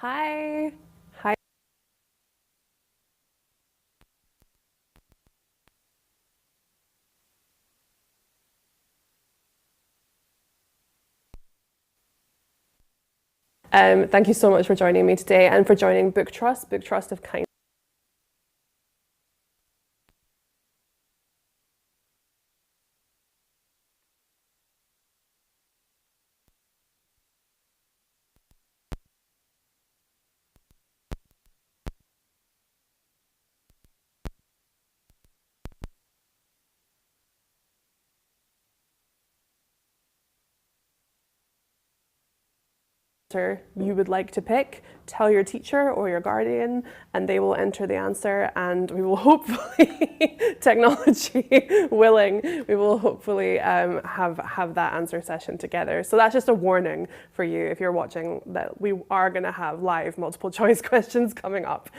Hi. Hi. Thank you so much for joining me today and for joining BookTrust. BookTrust have kind answer you would like to pick, tell your teacher or your guardian, and they will enter the answer. And we will hopefully, technology willing, we will hopefully have that answer session together. So that's just a warning for you if you're watching that we are going to have live multiple choice questions coming up.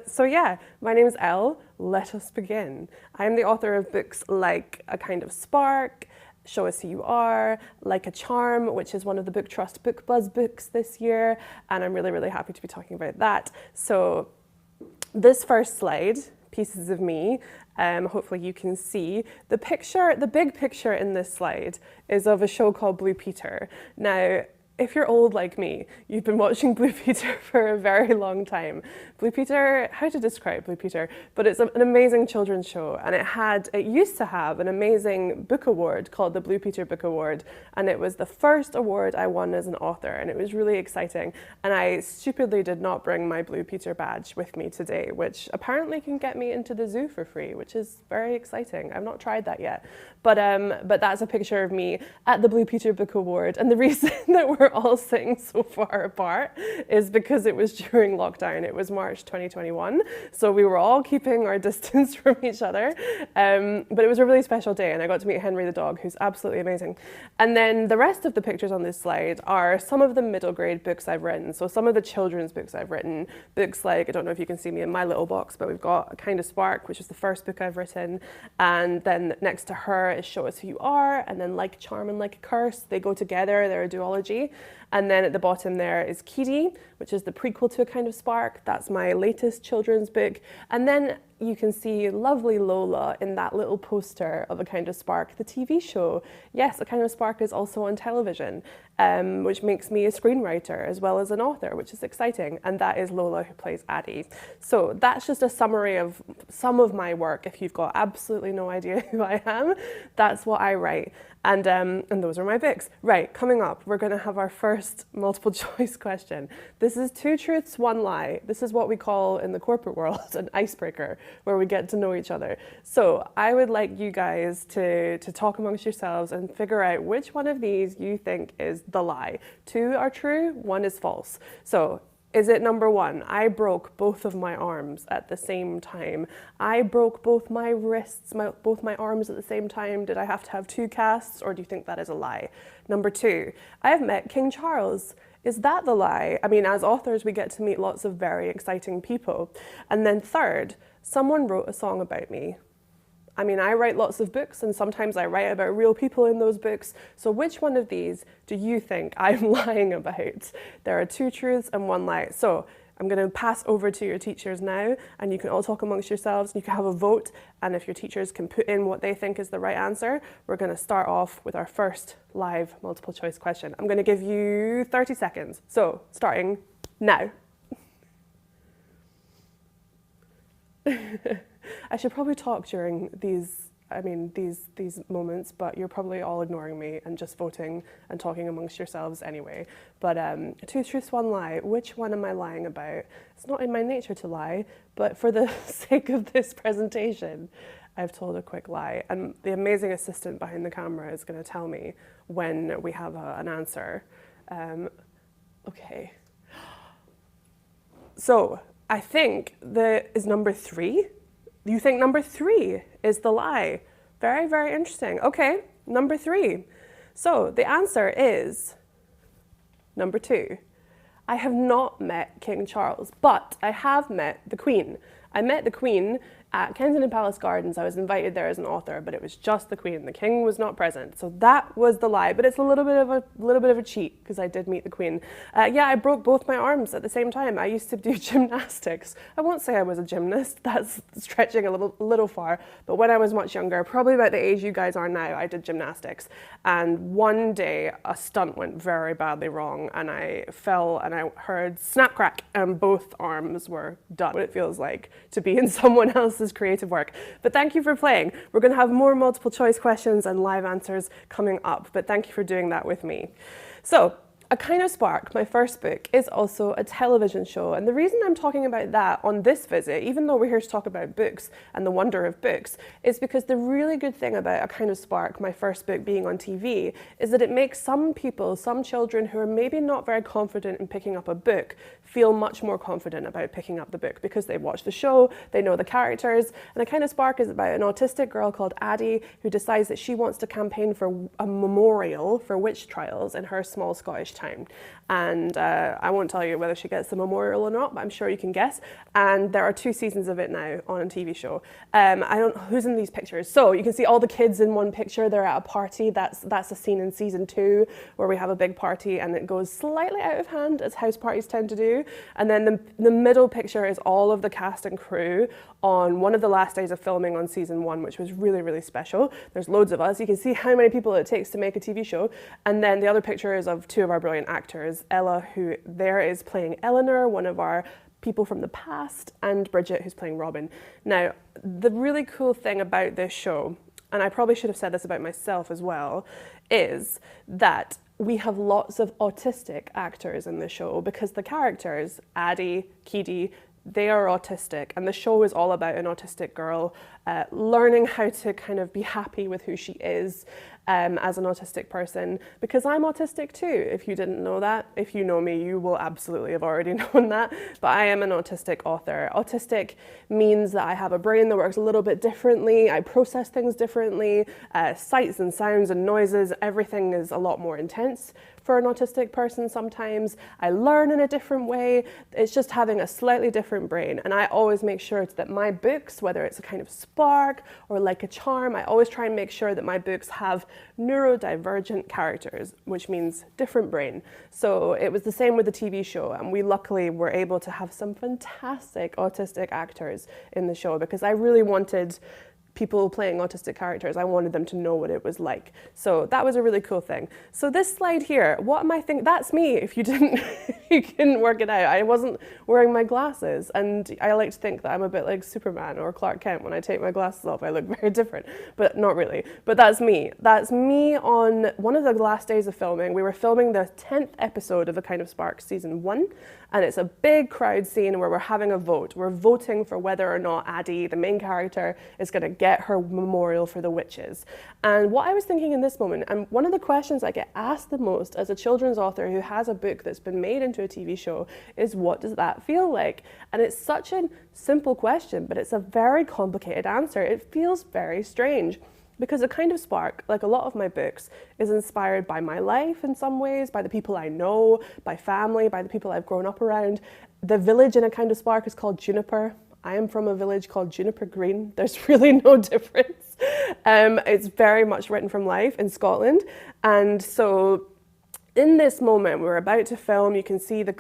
So yeah, my name is Elle. Let us begin. I'm the author of books like A Kind of Spark, Show Us Who You Are, Like a Charm, which is one of the BookTrust Book Buzz books this year, and I'm really, really happy to be talking about that. So this first slide, Pieces of Me, hopefully you can see, the picture, the big picture in this slide is of a show called Blue Peter. Now, if you're old like me, you've been watching Blue Peter for a very long time. Blue Peter, how to describe Blue Peter? But it's an amazing children's show, and it used to have an amazing book award called the Blue Peter Book Award, and it was the first award I won as an author, and it was really exciting. And I stupidly did not bring my Blue Peter badge with me today, which apparently can get me into the zoo for free, which is very exciting. I've not tried that yet, but that's a picture of me at the Blue Peter Book Award, and the reason that we're all sitting so far apart is because it was during lockdown. It was March 2021, so we were all keeping our distance from each other, but it was a really special day, and I got to meet Henry the dog, who's absolutely amazing. And then the rest of the pictures on this slide are some of the middle grade books I've written, so some of the children's books I've written, books like, I don't know if you can see me in my little box, but we've got A Kind of Spark, which is the first book I've written, and then next to her is Show Us Who You Are, and then Like a Charm and Like a Curse. They go together, they're a duology. And then at the bottom there is Kitty, which is the prequel to A Kind of Spark. That's my latest children's book. And then you can see lovely Lola in that little poster of A Kind of Spark, the TV show. Yes, A Kind of Spark is also on television, which makes me a screenwriter as well as an author, which is exciting. And that is Lola, who plays Addie. So that's just a summary of some of my work. If you've got absolutely no idea who I am, that's what I write. And those are my books. Right, coming up, we're going to have our first multiple choice question. This is 2 truths, 1 lie. This is what we call in the corporate world an icebreaker, where we get to know each other. So I would like you guys to talk amongst yourselves and figure out which one of these you think is the lie. 2 are true, 1 is false. So is it number 1? I broke both of my arms at the same time. I broke both my wrists, both my arms at the same time. Did I have to have 2 casts, or do you think that is a lie? Number 2, I have met King Charles. Is that the lie? I mean, as authors, we get to meet lots of very exciting people. And then 3rd, someone wrote a song about me. I mean, I write lots of books, and sometimes I write about real people in those books. So which one of these do you think I'm lying about? There are 2 truths and 1 lie. So I'm going to pass over to your teachers now, and you can all talk amongst yourselves, and you can have a vote. And if your teachers can put in what they think is the right answer, we're going to start off with our first live multiple choice question. I'm going to give you 30 seconds. So starting now. I should probably talk during these moments, but you're probably all ignoring me and just voting and talking amongst yourselves anyway. But 2 truths, 1 lie. Which one am I lying about? It's not in my nature to lie, but for the sake of this presentation, I've told a quick lie. And the amazing assistant behind the camera is going to tell me when we have an answer. Okay. So I think that is number 3. You think number 3 is the lie. Very, very interesting. Okay, number 3. So the answer is number 2. I have not met King Charles, but I have met the Queen. I met the Queen at Kensington Palace Gardens. I was invited there as an author, but it was just the Queen. The King was not present. So that was the lie, but it's a little bit of a cheat because I did meet the Queen. Yeah, I broke both my arms at the same time. I used to do gymnastics. I won't say I was a gymnast. That's stretching a little far. But when I was much younger, probably about the age you guys are now, I did gymnastics. And one day a stunt went very badly wrong and I fell and I heard snap crack and both arms were done. What it feels like to be in someone else's creative work. But thank you for playing. We're going to have more multiple choice questions and live answers coming up, but thank you for doing that with me. So, A Kind of Spark, my first book, is also a television show, and the reason I'm talking about that on this visit, even though we're here to talk about books and the wonder of books, is because the really good thing about A Kind of Spark, my first book being on TV, is that it makes some people, some children who are maybe not very confident in picking up a book, feel much more confident about picking up the book because they've watched the show, they know the characters, and A Kind of Spark is about an autistic girl called Addie who decides that she wants to campaign for a memorial for witch trials in her small Scottish town. And I won't tell you whether she gets the memorial or not, but I'm sure you can guess. And there are 2 seasons of it now on a TV show. I don't know who's in these pictures. So you can see all the kids in one picture. They're at a party. That's a scene in season 2 where we have a big party and it goes slightly out of hand, as house parties tend to do. And then the middle picture is all of the cast and crew on one of the last days of filming on season 1, which was really, really special. There's loads of us. You can see how many people it takes to make a TV show. And then the other picture is of 2 of our brilliant actors, Ella, who there is playing Eleanor, one of our people from the past, and Bridget, who's playing Robin. Now, the really cool thing about this show, and I probably should have said this about myself as well, is that we have lots of autistic actors in the show because the characters, Addie, Keedy, they are autistic, and the show is all about an autistic girl learning how to kind of be happy with who she is as an autistic person, because I'm autistic too, if you didn't know that. If you know me, you will absolutely have already known that, but I am an autistic author. Autistic means that I have a brain that works a little bit differently, I process things differently, sights and sounds and noises, everything is a lot more intense for an autistic person sometimes. I learn in a different way. It's just having a slightly different brain. And I always make sure that my books, whether it's A Kind of Spark or Like a Charm, I always try and make sure that my books have neurodivergent characters, which means different brain. So it was the same with the TV show, and we luckily were able to have some fantastic autistic actors in the show because I really wanted people playing autistic characters, I wanted them to know what it was like. So that was a really cool thing. So this slide here, what am I thinking? That's me, if you couldn't work it out. I wasn't wearing my glasses, and I like to think that I'm a bit like Superman or Clark Kent. When I take my glasses off, I look very different, but not really. But that's me. That's me on one of the last days of filming. We were filming the 10th episode of A Kind of Spark season 1, and it's a big crowd scene where we're having a vote. We're voting for whether or not Addie, the main character, is going to get her memorial for the witches. And what I was thinking in this moment, and one of the questions I get asked the most as a children's author who has a book that's been made into a TV show is, what does that feel like? And it's such a simple question, but it's a very complicated answer. It feels very strange. Because A Kind of Spark, like a lot of my books, is inspired by my life in some ways, by the people I know, by family, by the people I've grown up around. The village in A Kind of Spark is called Juniper. I am from a village called Juniper Green. There's really no difference. It's very much written from life in Scotland. And so in this moment, we're about to film, you can see the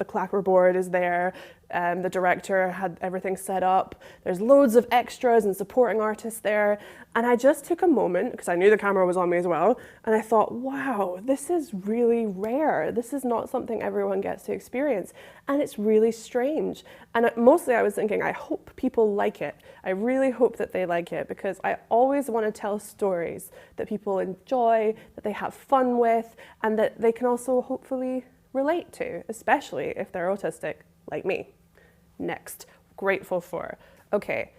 clapperboard is there. The director had everything set up. There's loads of extras and supporting artists there. And I just took a moment, because I knew the camera was on me as well, and I thought, wow, this is really rare. This is not something everyone gets to experience. And it's really strange. And mostly I was thinking, I hope people like it. I really hope that they like it, because I always want to tell stories that people enjoy, that they have fun with, and that they can also hopefully relate to, especially if they're autistic like me. Next, grateful for. Okay,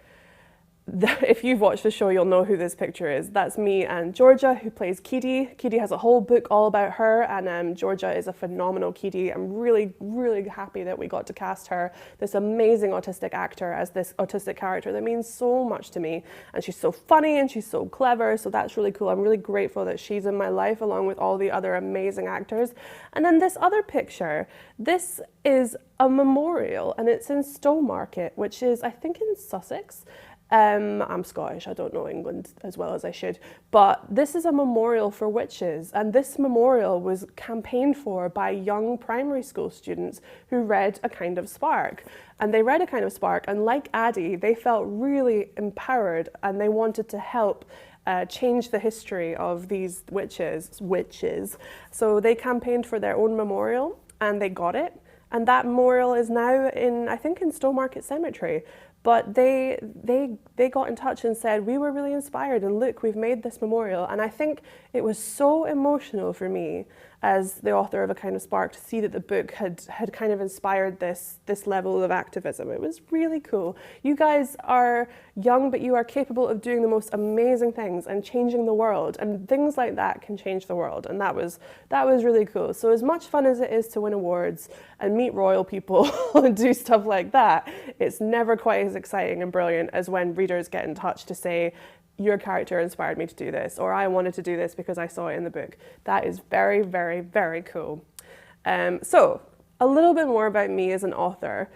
if you've watched the show, you'll know who this picture is. That's me and Georgia, who plays Keedy. Keedy has a whole book all about her, and Georgia is a phenomenal Keedy. I'm really, really happy that we got to cast her, this amazing autistic actor, as this autistic character that means so much to me. And she's so funny and she's so clever, so that's really cool. I'm really grateful that she's in my life along with all the other amazing actors. And then this other picture, this is a memorial, and it's in Stowmarket, which is, I think, in Sussex. I'm Scottish, I don't know England as well as I should, but this is a memorial for witches, and this memorial was campaigned for by young primary school students who read A Kind of Spark. And they read A Kind of Spark, and like Addie, they felt really empowered, and they wanted to help change the history of these witches. So they campaigned for their own memorial, and they got it. And that memorial is now in, I think, in Stowmarket Cemetery. But they got in touch and said, we were really inspired, and look, we've made this memorial. And I think it was so emotional for me as the author of A Kind of Spark to see that the book had kind of inspired this level of activism. It was really cool. You guys are young, but you are capable of doing the most amazing things and changing the world, and things like that can change the world. And that was really cool. So as much fun as it is to win awards and meet royal people and do stuff like that, it's never quite as exciting and brilliant as when readers get in touch to say, your character inspired me to do this, or I wanted to do this because I saw it in the book. That is very, very, very cool. So a little bit more about me as an author.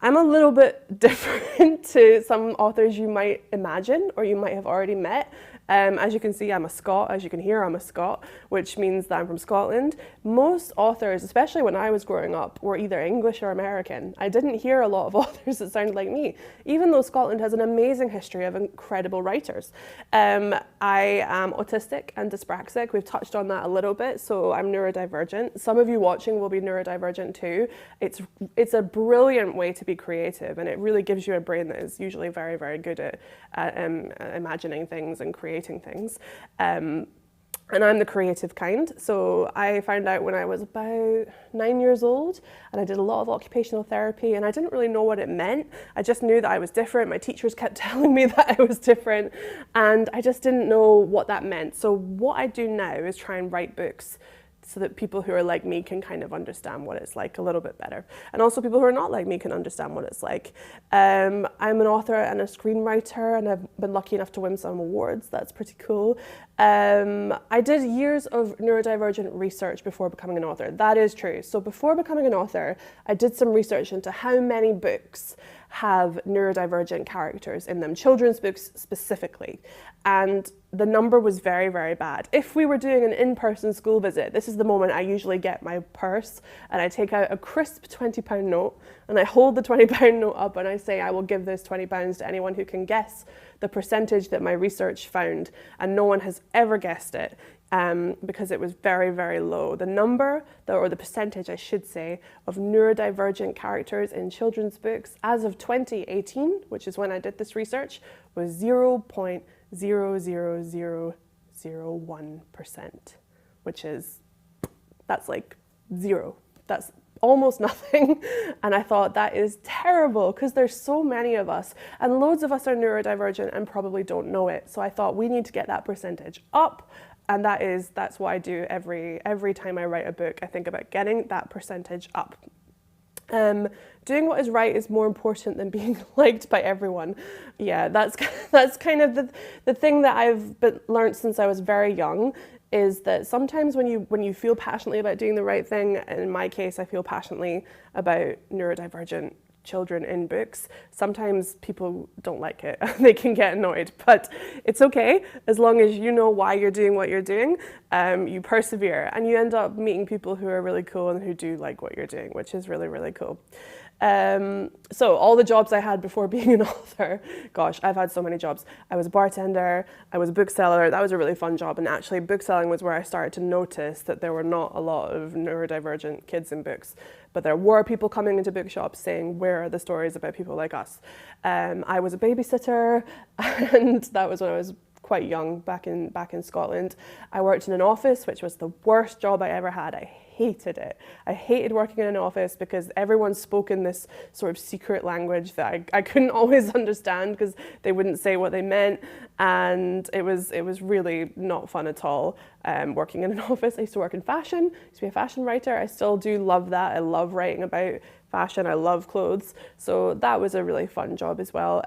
I'm a little bit different to some authors you might imagine or you might have already met. As you can see, I'm a Scot. As you can hear, I'm a Scot, which means that I'm from Scotland. Most authors, especially when I was growing up, were either English or American. I didn't hear a lot of authors that sounded like me, even though Scotland has an amazing history of incredible writers. I am autistic and dyspraxic. We've touched on that a little bit, so I'm neurodivergent. Some of you watching will be neurodivergent too. It's a brilliant way to be creative, and it really gives you a brain that is usually very, very good at imagining things and creating things. And I'm the creative kind. So I found out when I was about 9 years old, and I did a lot of occupational therapy, and I didn't really know what it meant. I just knew that I was different. My teachers kept telling me that I was different, and I just didn't know what that meant. So what I do now is try and write books so that people who are like me can kind of understand what it's like a little bit better. And also people who are not like me can understand what it's like. I'm an author and a screenwriter, and I've been lucky enough to win some awards. That's pretty cool. I did years of neurodivergent research before becoming an author. That is true. So before becoming an author, I did some research into how many books have neurodivergent characters in them, children's books specifically. And the number was very, very bad. If we were doing an in-person school visit, this is the moment I usually get my purse and I take out a crisp £20 note and I hold the £20 note up and I say, I will give this £20 to anyone who can guess the percentage that my research found. And no one has ever guessed it. Because it was very, very low. The number, or the percentage I should say, of neurodivergent characters in children's books as of 2018, which is when I did this research, was 0.00001%, which is, that's like zero. That's almost nothing. And I thought that is terrible because there's so many of us and loads of us are neurodivergent and probably don't know it. So I thought we need to get that percentage up. And that's what I do every time I write a book. I think about getting that percentage up. Doing what is right is more important than being liked by everyone. Yeah, that's kind of the thing that I've learned since I was very young, is that sometimes when you feel passionately about doing the right thing, and in my case I feel passionately about neurodivergent children in books, sometimes people don't like it. They can get annoyed, but it's okay as long as you know why you're doing what you're doing. You persevere and you end up meeting people who are really cool and who do like what you're doing, which is really, really cool. So all the jobs I had before being an author, gosh, I've had so many jobs. I was a bartender, I was a bookseller. That was a really fun job, and actually bookselling was where I started to notice that there were not a lot of neurodivergent kids in books, but there were people coming into bookshops saying, where are the stories about people like us? I was a babysitter, and that was when I was quite young, back in Scotland. I worked in an office, which was the worst job I ever had. I hated it. I hated working in an office because everyone spoke in this sort of secret language that I couldn't always understand because they wouldn't say what they meant, and it was really not fun at all working in an office. I used to work in fashion, I used to be a fashion writer. I still do love that. I love writing about fashion. I love clothes. So that was a really fun job as well.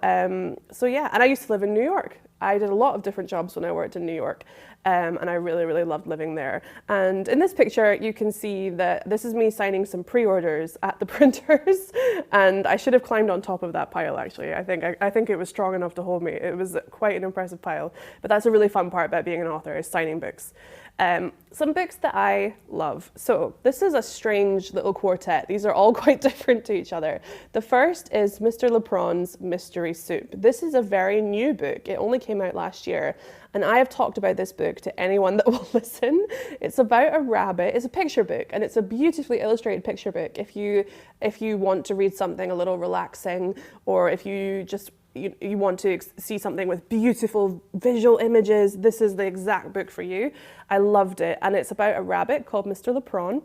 So yeah, and I used to live in New York. I did a lot of different jobs when I worked in New York. And I really, really loved living there. And in this picture, you can see that this is me signing some pre-orders at the printers. And I should have climbed on top of that pile, actually. I think it was strong enough to hold me. It was quite an impressive pile. But that's a really fun part about being an author, is signing books. Some books that I love. So this is a strange little quartet. These are all quite different to each other. The first is Mr. Lepraun's Mystery Soup. This is a very new book. It only came out last year. And I have talked about this book to anyone that will listen. It's about a rabbit. It's a picture book, and it's a beautifully illustrated picture book. If you want to read something a little relaxing, or if you just you want to see something with beautiful visual images, this is the exact book for you. I loved it. And it's about a rabbit called Mr. Lepraun,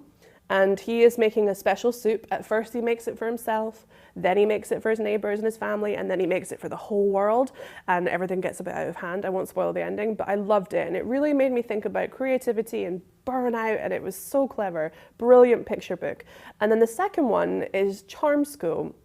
and he is making a special soup. At first he makes it for himself, then he makes it for his neighbors and his family, and then he makes it for the whole world, and everything gets a bit out of hand. I won't spoil the ending, but I loved it, and it really made me think about creativity and burnout, and it was so clever. Brilliant picture book. And then the second one is Charm School.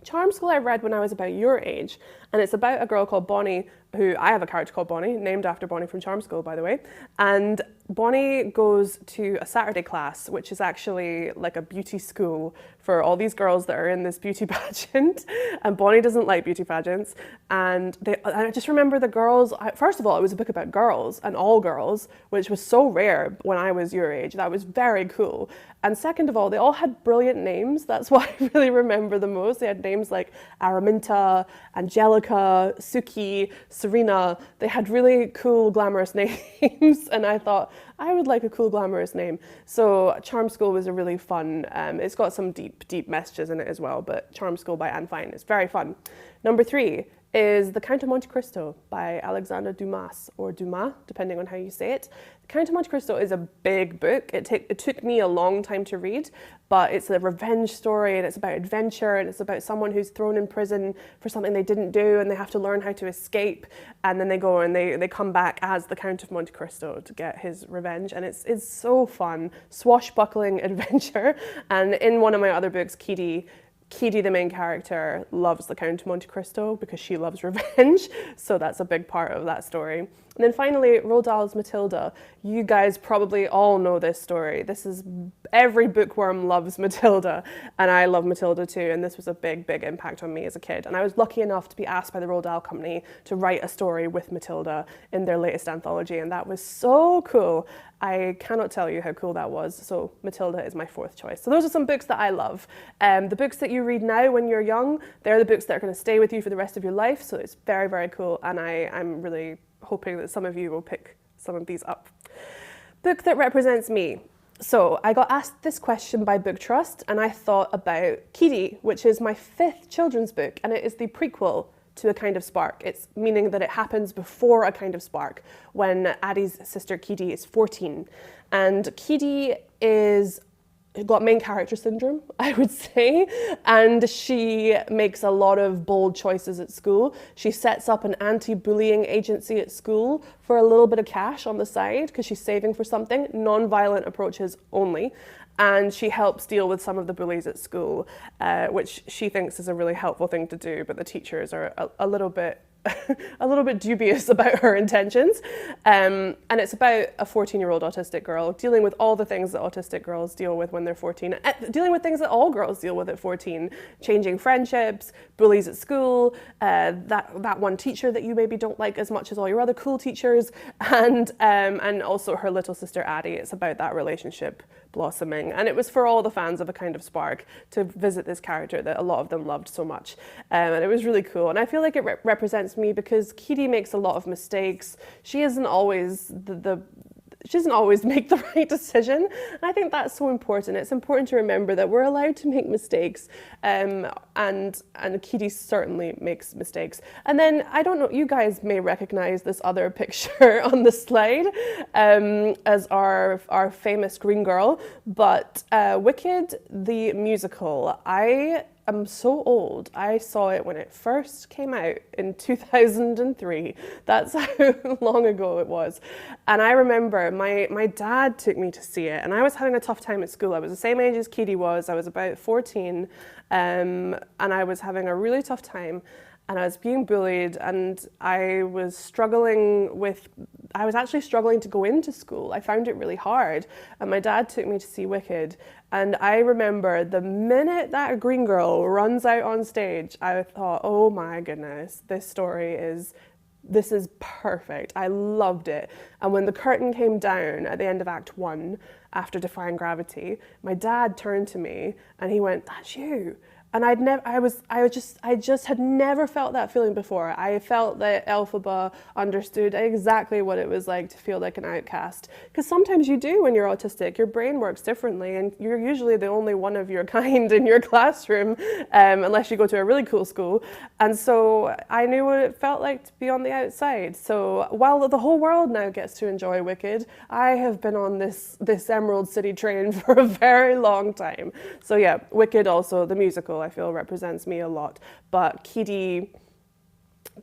Charm School I read when I was about your age, and it's about a girl called Bonnie, who I have a character called Bonnie, named after Bonnie from Charm School, by the way. And Bonnie goes to a Saturday class, which is actually like a beauty school for all these girls that are in this beauty pageant. And Bonnie doesn't like beauty pageants. And I just remember the girls, first of all, it was a book about girls and all girls, which was so rare when I was your age. That was very cool. And second of all, they all had brilliant names. That's what I really remember the most. They had names like Araminta, Angelica, Suki, Serena. They had really cool, glamorous names. And I thought, I would like a cool, glamorous name. So Charm School was a really fun, it's got some deep messages in it as well, but Charm School by Anne Fine is very fun. Number 3 is The Count of Monte Cristo by Alexander Dumas, or Dumas, depending on how you say it. The Count of Monte Cristo is a big book. It took me a long time to read, but it's a revenge story, and it's about adventure, and it's about someone who's thrown in prison for something they didn't do, and they have to learn how to escape, and then they go and they come back as the Count of Monte Cristo to get his revenge, and it's so fun, swashbuckling adventure. And in one of my other books, Kiri, the main character, loves the Count of Monte Cristo because she loves revenge, so that's a big part of that story. And then finally, Roald Dahl's Matilda. You guys probably all know this story. This is, every bookworm loves Matilda, and I love Matilda too, and this was a big impact on me as a kid. And I was lucky enough to be asked by the Roald Dahl Company to write a story with Matilda in their latest anthology, and that was so cool. I cannot tell you how cool that was, so Matilda is my 4th choice. So those are some books that I love. The books that you read now when you're young, they're the books that are going to stay with you for the rest of your life, so it's very cool, and I'm really hoping that some of you will pick some of these up. Book that represents me. So I got asked this question by BookTrust, and I thought about Kiri, which is my 5th children's book, and it is the prequel to A Kind of Spark. It's meaning that it happens before A Kind of Spark, when Addie's sister Kiri is 14. And Kiri is got main character syndrome, I would say, and she makes a lot of bold choices at school. She sets up an anti-bullying agency at school for a little bit of cash on the side because she's saving for something, non-violent approaches only, and she helps deal with some of the bullies at school, which she thinks is a really helpful thing to do, but the teachers are a little bit dubious about her intentions. And it's about a 14-year-old autistic girl dealing with all the things that autistic girls deal with when they're 14, dealing with things that all girls deal with at 14, changing friendships, bullies at school, that one teacher that you maybe don't like as much as all your other cool teachers, and also her little sister Addie. It's about that relationship blossoming, and it was for all the fans of A Kind of Spark to visit this character that a lot of them loved so much, and it was really cool. And I feel like it represents me because Kiri makes a lot of mistakes. She isn't always she doesn't always make the right decision. And I think that's so important. It's important to remember that we're allowed to make mistakes, and Kitty certainly makes mistakes. And then, I don't know, you guys may recognize this other picture on the slide as our famous green girl, but Wicked, the musical, I'm so old. I saw it when it first came out in 2003. That's how long ago it was. And I remember my dad took me to see it, and I was having a tough time at school. I was the same age as Kitty was. I was about 14, and I was having a really tough time. And I was being bullied, and I was actually struggling to go into school. I found it really hard. And my dad took me to see Wicked. And I remember the minute that green girl runs out on stage, I thought, oh my goodness, this is perfect. I loved it. And when the curtain came down at the end of Act 1, after Defying Gravity, my dad turned to me and he went, "That's you." And I just had never felt that feeling before. I felt that Elphaba understood exactly what it was like to feel like an outcast. Because sometimes you do when you're autistic. Your brain works differently, and you're usually the only one of your kind in your classroom, unless you go to a really cool school. And so I knew what it felt like to be on the outside. So while the whole world now gets to enjoy Wicked, I have been on this Emerald City train for a very long time. So yeah, Wicked also, the musical, I feel represents me a lot, but Kitty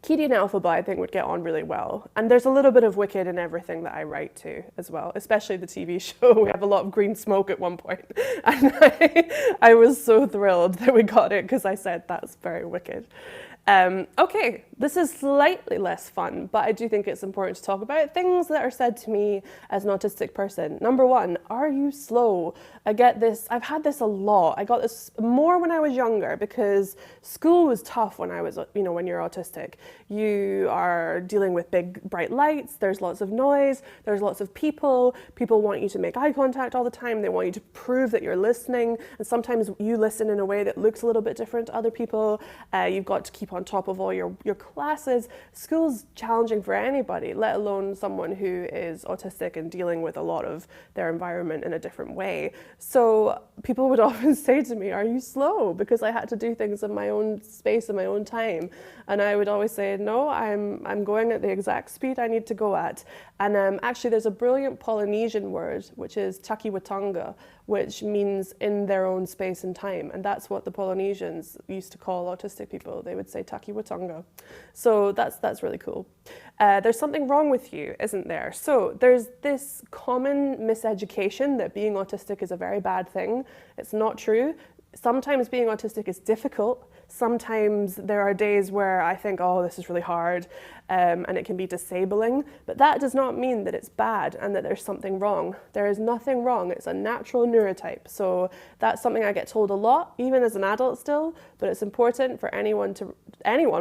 and Elphaba, I think, would get on really well. And there's a little bit of Wicked in everything that I write too, as well, especially the TV show. We have a lot of green smoke at one point, and I was so thrilled that we got it because I said that's very Wicked. Okay, this is slightly less fun, but I do think it's important to talk about things that are said to me as an autistic person. Number one, are you slow? I get this, I've had this a lot. I got this more when I was younger because school was tough when I was, when you're autistic. You are dealing with big, bright lights, there's lots of noise, there's lots of people want you to make eye contact all the time, they want you to prove that you're listening, and sometimes you listen in a way that looks a little bit different to other people. You've got to keep on top of all your classes. School's challenging for anybody, let alone someone who is autistic and dealing with a lot of their environment in a different way. So people would often say to me, "Are you slow?" Because I had to do things in my own space, in my own time. And I would always say, no, I'm going at the exact speed I need to go at. And actually there's a brilliant Polynesian word, which is takiwatanga, which means in their own space and time. And that's what the Polynesians used to call autistic people. They would say takiwatanga. So that's really cool. There's something wrong with you, isn't there? So there's this common miseducation that being autistic is a very bad thing. It's not true. Sometimes being autistic is difficult. Sometimes there are days where I think, oh, this is really hard, and it can be disabling, but that does not mean that it's bad and that there's something wrong. There is nothing wrong. It's a natural neurotype. So that's something I get told a lot, even as an adult still, but it's important for anyone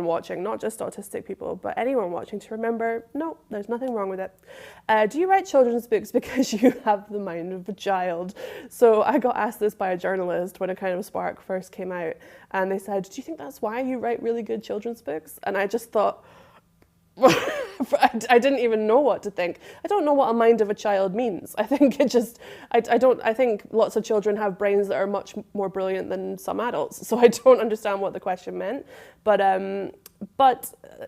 watching, not just autistic people, but anyone watching to remember, no, there's nothing wrong with it. Do you write children's books because you have the mind of a child? So I got asked this by a journalist when A Kind of Spark first came out, and they said, "Do you think that's why you write really good children's books?" And I just thought, I didn't even know what to think. I don't know what a mind of a child means. I think I think lots of children have brains that are much more brilliant than some adults. So I don't understand what the question meant. But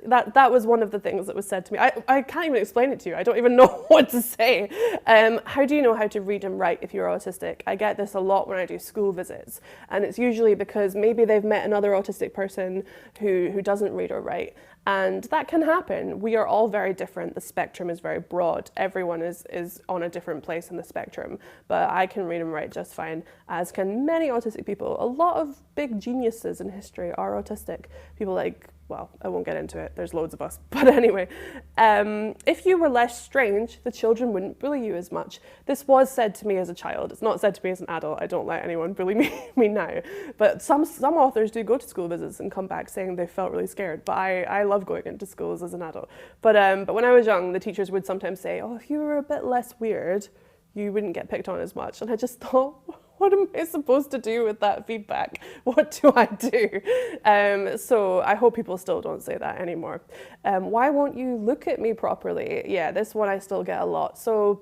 that was one of the things that was said to me. I can't even explain it to you. I don't even know what to say. How do you know how to read and write if you're autistic? I get this a lot when I do school visits. And it's usually because maybe they've met another autistic person who doesn't read or write. And that can happen. We are all very different. The spectrum is very broad. Everyone is on a different place in the spectrum. But I can read and write just fine, as can many autistic people. A lot of big geniuses in history are autistic. People like, well, I won't get into it. There's loads of us. But anyway, if you were less strange, the children wouldn't bully you as much. This was said to me as a child. It's not said to me as an adult. I don't let anyone bully me now. But some authors do go to school visits and come back saying they felt really scared. But I love going into schools as an adult. But when I was young, the teachers would sometimes say, "Oh, if you were a bit less weird, you wouldn't get picked on as much." And I just thought, what am I supposed to do with that feedback? What do I do? So I hope people still don't say that anymore. Why won't you look at me properly? Yeah, this one I still get a lot. So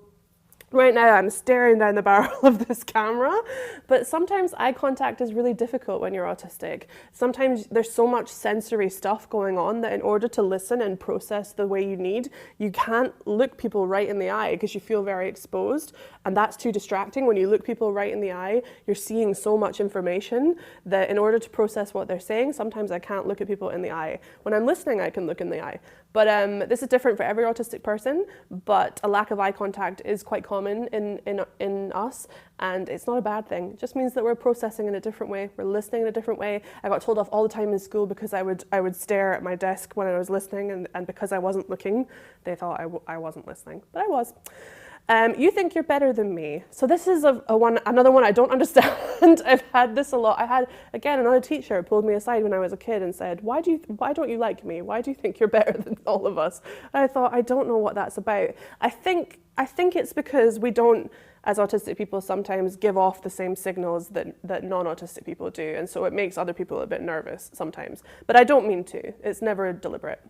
Right now I'm staring down the barrel of this camera, but sometimes eye contact is really difficult when you're autistic. Sometimes there's so much sensory stuff going on that in order to listen and process the way you need, you can't look people right in the eye because you feel very exposed, and that's too distracting. When you look people right in the eye, you're seeing so much information that in order to process what they're saying, sometimes I can't look at people in the eye. When I'm listening, I can look in the eye. But this is different for every autistic person, but a lack of eye contact is quite common in us, and it's not a bad thing. It just means that we're processing in a different way, we're listening in a different way. I got told off all the time in school because I would stare at my desk when I was listening, and because I wasn't looking, they thought I wasn't listening, but I was. You think you're better than me. So this is another one I don't understand. I've had this a lot. I had, again, another teacher pulled me aside when I was a kid and said, why don't you like me? Why do you think you're better than all of us? And I thought, I don't know what that's about. I think it's because we don't, as autistic people, sometimes give off the same signals that non-autistic people do. And so it makes other people a bit nervous sometimes. But I don't mean to. It's never deliberate.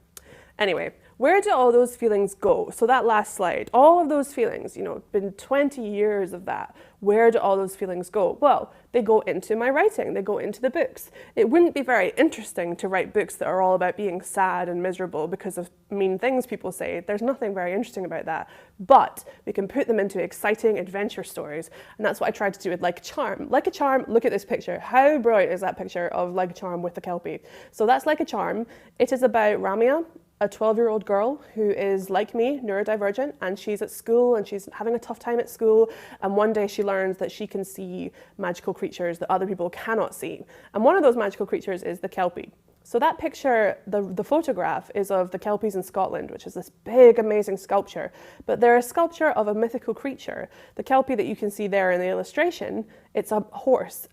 Anyway, where do all those feelings go? So that last slide, all of those feelings, been 20 years of that. Where do all those feelings go? Well, they go into my writing, they go into the books. It wouldn't be very interesting to write books that are all about being sad and miserable because of mean things people say. There's nothing very interesting about that. But we can put them into exciting adventure stories. And that's what I tried to do with Like a Charm. Like a Charm, look at this picture. How bright is that picture of Like a Charm with the Kelpie? So that's Like a Charm. It is about Ramia, a 12-year-old girl who is like me, neurodivergent, and she's at school and she's having a tough time at school, and one day she learns that she can see magical creatures that other people cannot see. And one of those magical creatures is the Kelpie. So that picture, the photograph, is of the Kelpies in Scotland, which is this big, amazing sculpture. But they're a sculpture of a mythical creature. The Kelpie that you can see there in the illustration, it's a horse.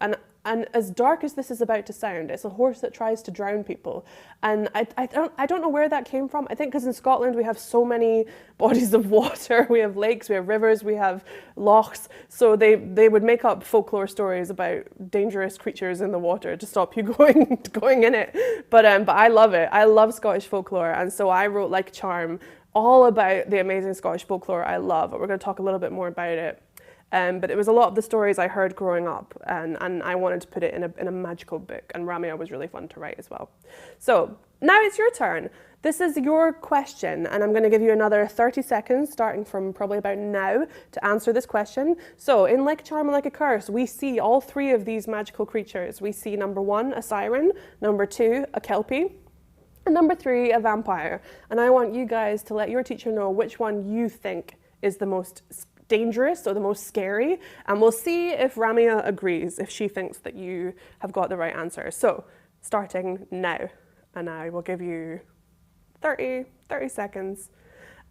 And as dark as this is about to sound, it's a horse that tries to drown people. And I don't know where that came from. I think because in Scotland we have so many bodies of water. We have lakes, we have rivers, we have lochs. So they would make up folklore stories about dangerous creatures in the water to stop you going in it. But I love it. I love Scottish folklore. And so I wrote Like a Charm, all about the amazing Scottish folklore I love. But we're going to talk a little bit more about it. But it was a lot of the stories I heard growing up, and I wanted to put it in a magical book, and Ramia was really fun to write as well. So now it's your turn. This is your question, and I'm going to give you another 30 seconds, starting from probably about now, to answer this question. So in Like a Charm and Like a Curse, we see all three of these magical creatures. We see number 1, a siren, number 2, a kelpie, and number 3, a vampire. And I want you guys to let your teacher know which one you think is the most dangerous or the most scary, and we'll see if Ramia agrees, if she thinks that you have got the right answer. So starting now, and I will give you 30 seconds.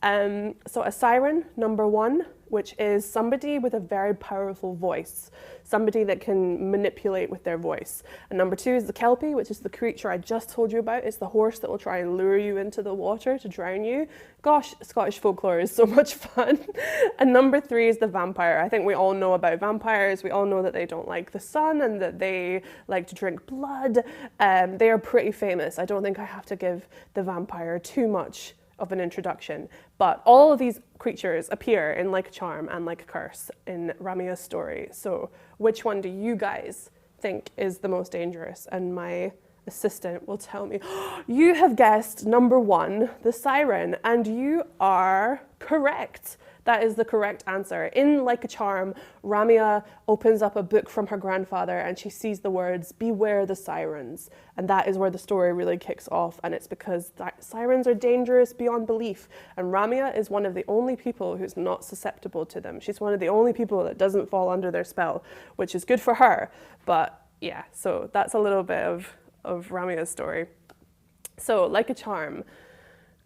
So a siren, number 1, which is somebody with a very powerful voice, somebody that can manipulate with their voice. And number 2 is the kelpie, which is the creature I just told you about. It's the horse that will try and lure you into the water to drown you. Gosh, Scottish folklore is so much fun. And number 3 is the vampire. I think we all know about vampires. We all know that they don't like the sun and that they like to drink blood. They are pretty famous. I don't think I have to give the vampire too much of an introduction, but all of these creatures appear in Like a Charm and Like a Curse in Ramia's story. So which one do you guys think is the most dangerous? And my assistant will tell me, you have guessed number 1, the siren, and you are correct. That is the correct answer. In Like a Charm, Ramia opens up a book from her grandfather and she sees the words, "Beware the sirens." And that is where the story really kicks off. And it's because sirens are dangerous beyond belief. And Ramia is one of the only people who's not susceptible to them. She's one of the only people that doesn't fall under their spell, which is good for her. But yeah, so that's a little bit of Ramia's story. So Like a Charm.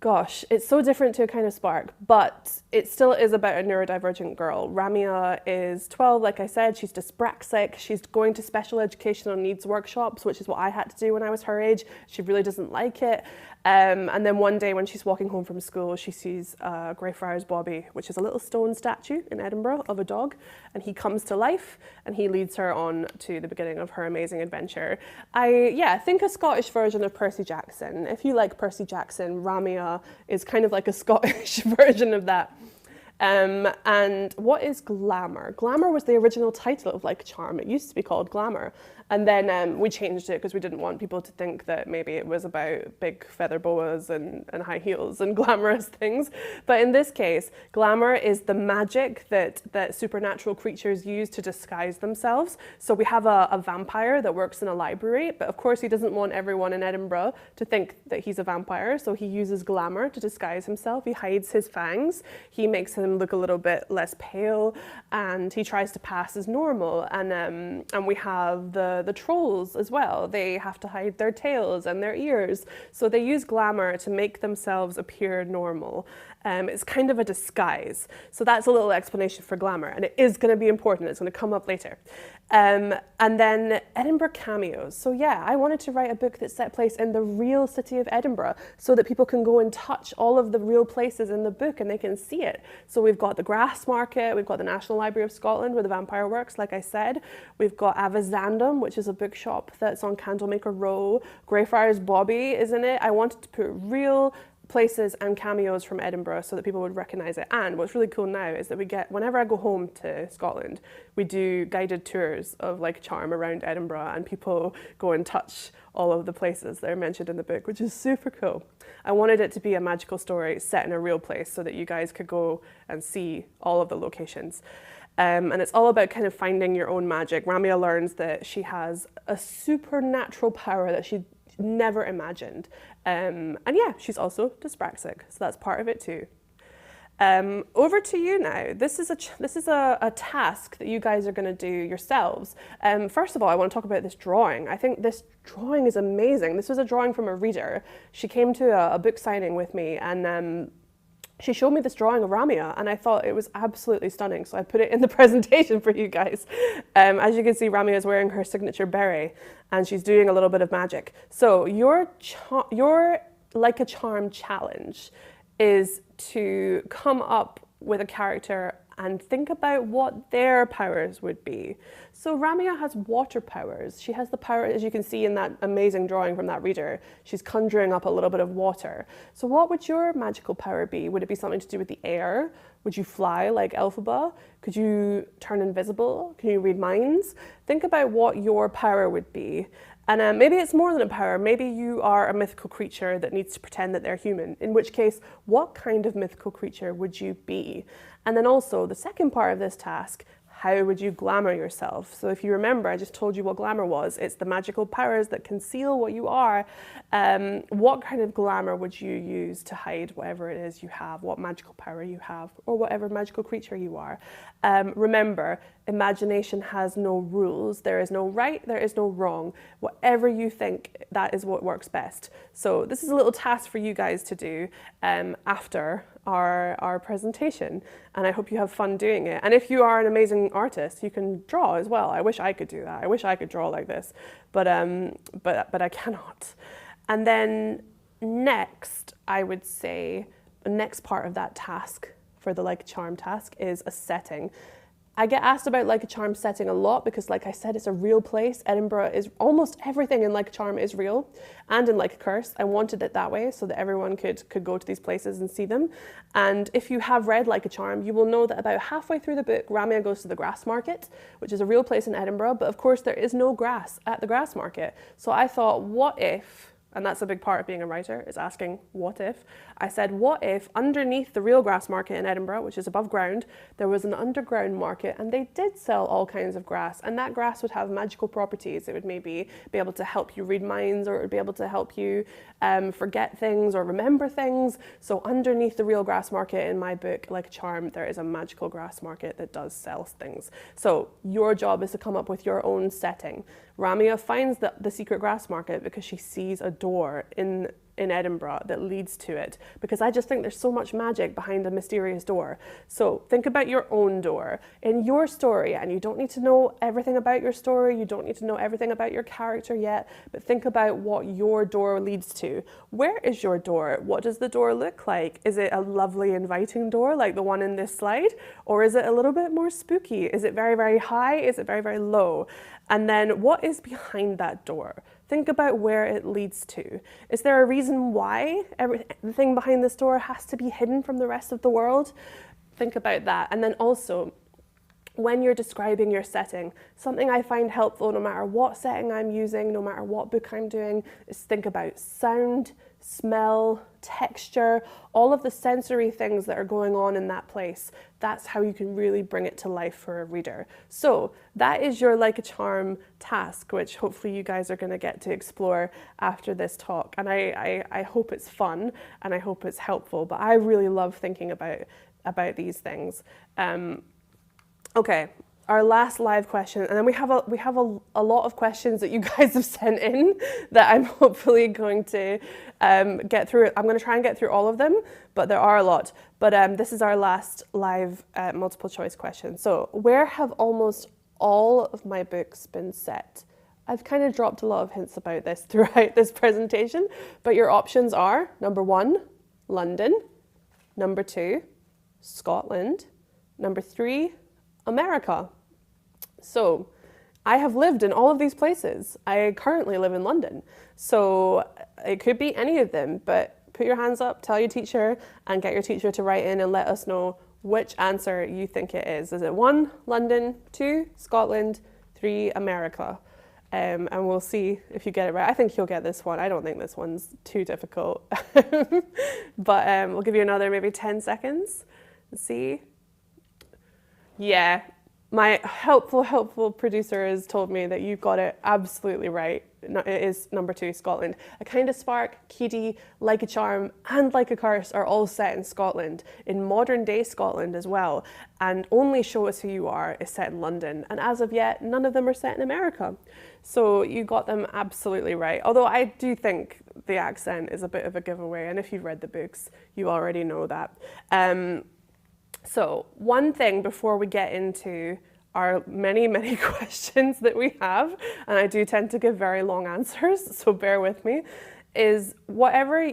Gosh, it's so different to A Kind of Spark, but it still is about a neurodivergent girl. Ramia is 12, like I said, she's dyspraxic, she's going to special educational needs workshops, which is what I had to do when I was her age. She really doesn't like it. And then one day when she's walking home from school, she sees Greyfriars Bobby, which is a little stone statue in Edinburgh of a dog, and he comes to life and he leads her on to the beginning of her amazing adventure. Think a Scottish version of Percy Jackson. If you like Percy Jackson, Ramia is kind of like a Scottish version of that. And what is glamour? Glamour was the original title of Like a Charm. It used to be called Glamour. And then we changed it because we didn't want people to think that maybe it was about big feather boas and high heels and glamorous things. But in this case, glamour is the magic that supernatural creatures use to disguise themselves. So we have a vampire that works in a library, but of course he doesn't want everyone in Edinburgh to think that he's a vampire. So he uses glamour to disguise himself. He hides his fangs. He makes him look a little bit less pale, and he tries to pass as normal. And we have the trolls as well. They have to hide their tails and their ears. So they use glamour to make themselves appear normal. It's kind of a disguise. So that's a little explanation for glamour, and it is going to be important. It's going to come up later. And then Edinburgh cameos. So yeah, I wanted to write a book that set place in the real city of Edinburgh so that people can go and touch all of the real places in the book and they can see it. So we've got the Grassmarket, we've got the National Library of Scotland where the vampire works, like I said. We've got Avizandum, which is a bookshop that's on Candlemaker Row. Greyfriars Bobby is in it. I wanted to put real places and cameos from Edinburgh so that people would recognise it. And what's really cool now is that we get, whenever I go home to Scotland, we do guided tours of Like a Charm around Edinburgh, and people go and touch all of the places that are mentioned in the book, which is super cool. I wanted it to be a magical story set in a real place so that you guys could go and see all of the locations. And it's all about kind of finding your own magic. Ramia learns that she has a supernatural power that she never imagined. And yeah, she's also dyspraxic, so that's part of it too. Over to you now. This is a task that you guys are going to do yourselves. First of all, I want to talk about this drawing. I think this drawing is amazing. This was a drawing from a reader. She came to a book signing with me, and she showed me this drawing of Ramia, and I thought it was absolutely stunning, so I put it in the presentation for you guys. As you can see, Ramia is wearing her signature beret, and she's doing a little bit of magic. So your Like a Charm challenge is to come up with a character and think about what their powers would be. So Ramia has water powers. She has the power, as you can see in that amazing drawing from that reader, she's conjuring up a little bit of water. So what would your magical power be? Would it be something to do with the air? Would you fly like Elphaba? Could you turn invisible? Can you read minds? Think about what your power would be. And maybe it's more than a power. Maybe you are a mythical creature that needs to pretend that they're human, in which case, what kind of mythical creature would you be? And then also, the second part of this task, how would you glamour yourself? So if you remember, I just told you what glamour was. It's the magical powers that conceal what you are. What kind of glamour would you use to hide whatever it is you have, what magical power you have, or whatever magical creature you are? Remember, imagination has no rules. There is no right, there is no wrong. Whatever you think, that is what works best. So this is a little task for you guys to do after our presentation, and I hope you have fun doing it. And if you are an amazing artist, you can draw as well. I wish I could do that. I wish I could draw like this, but I cannot. And then next, I would say the next part of that task for the Like a Charm task is a setting. I get asked about Like a Charm setting a lot because, like I said, it's a real place. Edinburgh is, almost everything in Like a Charm is real, and in Like a Curse. I wanted it that way so that everyone could go to these places and see them. And if you have read Like a Charm, you will know that about halfway through the book, Ramia goes to the Grassmarket, which is a real place in Edinburgh, but of course there is no grass at the Grassmarket. So I thought, what if, and that's a big part of being a writer, is asking what if. I said, what if underneath the real Grassmarket in Edinburgh, which is above ground, there was an underground market and they did sell all kinds of grass, and that grass would have magical properties. It would maybe be able to help you read minds, or it would be able to help you forget things or remember things. So underneath the real Grassmarket in my book, Like a Charm, there is a magical Grassmarket that does sell things. So your job is to come up with your own setting. Ramia finds the secret Grassmarket because she sees a door in Edinburgh that leads to it, because I just think there's so much magic behind a mysterious door. So think about your own door in your story, and you don't need to know everything about your story, you don't need to know everything about your character yet, but think about what your door leads to. Where is your door? What does the door look like? Is it a lovely inviting door like the one in this slide, or is it a little bit more spooky? Is it very, very high? Is it very, very low? And then what is behind that door? Think about where it leads to. Is there a reason why everything behind this door has to be hidden from the rest of the world? think about that. And then also, when you're describing your setting, something I find helpful no matter what setting I'm using, no matter what book I'm doing, is think about sound, smell, texture, all of the sensory things that are going on in that place. That's how you can really bring it to life for a reader. So that is your Like a Charm task, which hopefully you guys are going to get to explore after this talk. And I hope it's fun and I hope it's helpful, but I really love thinking about these things. Okay, our last live question, and then we have a lot of questions that you guys have sent in that I'm hopefully going to get through. I'm going to try and get through all of them, but there are a lot. But this is our last live multiple choice question. So, where have almost all of my books been set? I've kind of dropped a lot of hints about this throughout this presentation, but your options are: number 1, London; number 2, Scotland; number 3, America. So I have lived in all of these places. I currently live in London. So it could be any of them, but put your hands up, tell your teacher, and get your teacher to write in and let us know which answer you think it is. Is it 1, London; 2, Scotland; 3, America? And we'll see if you get it right. I think you'll get this one. I don't think this one's too difficult. But we'll give you another maybe 10 seconds. Let's see. Yeah, my helpful producer has told me that you got it absolutely right. It is number 2, Scotland. A Kind of Spark, Keedy, Like a Charm, and Like a Curse are all set in Scotland, in modern day Scotland as well. And only Show Us Who You Are is set in London. And as of yet, none of them are set in America. So you got them absolutely right. Although I do think the accent is a bit of a giveaway. And if you've read the books, you already know that. So one thing before we get into our many questions that we have, and I do tend to give very long answers, so bear with me, is whatever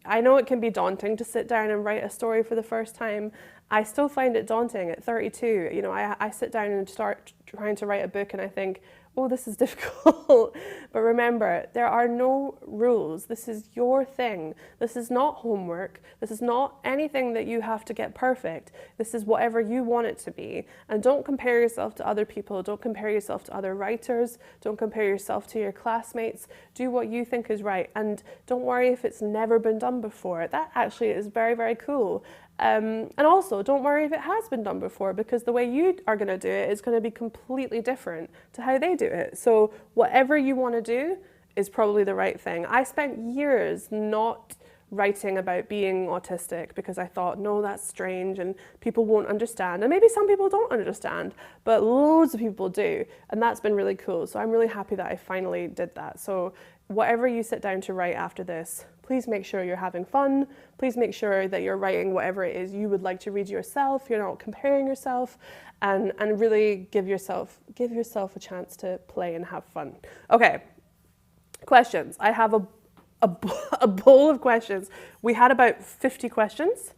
I know it can be daunting to sit down and write a story for the first time. I still find it daunting at 32. You know, I sit down and start trying to write a book and I think, oh, this is difficult. But remember, there are no rules. This is your thing. This is not homework. This is not anything that you have to get perfect. This is whatever you want it to be. And don't compare yourself to other people. Don't compare yourself to other writers. Don't compare yourself to your classmates. Do what you think is right. And don't worry if it's never been done before. That actually is very cool. And also, don't worry if it has been done before, because the way you are going to do it is going to be completely different to how they do it. So whatever you want to do is probably the right thing. I spent years not writing about being autistic because I thought, no, that's strange and people won't understand. And maybe some people don't understand, but loads of people do. And that's been really cool. So I'm really happy that I finally did that. So whatever you sit down to write after this, please make sure you're having fun. Please make sure that you're writing whatever it is you would like to read yourself. You're not comparing yourself, and really give yourself a chance to play and have fun. Okay, questions. I have a bowl of questions. We had about 50 questions,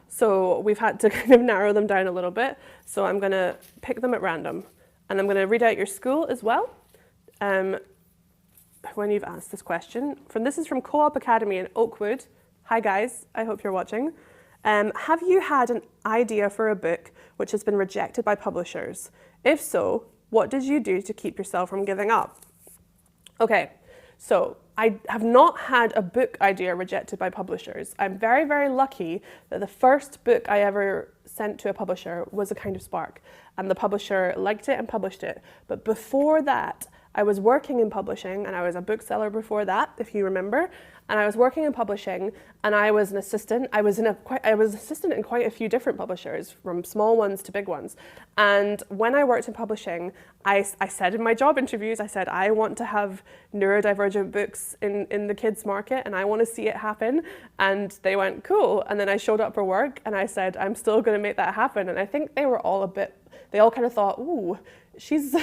so we've had to kind of narrow them down a little bit. So I'm going to pick them at random, and I'm going to read out your school as well. When you've asked this question. This is from Co-op Academy in Oakwood. Hi guys, I hope you're watching. Have you had an idea for a book which has been rejected by publishers? If so, what did you do to keep yourself from giving up? Okay, so I have not had a book idea rejected by publishers. I'm very lucky that the first book I ever sent to a publisher was A Kind of Spark, and the publisher liked it and published it. But before that, I was working in publishing, and I was a bookseller before that, if you remember. And I was working in publishing, and I was an assistant. I was assistant in quite a few different publishers, from small ones to big ones. And when I worked in publishing, I said in my job interviews, I said, I want to have neurodivergent books in the kids market, and I want to see it happen. And they went, cool. And then I showed up for work, and I said, I'm still going to make that happen. And I think they all kind of thought, ooh, she's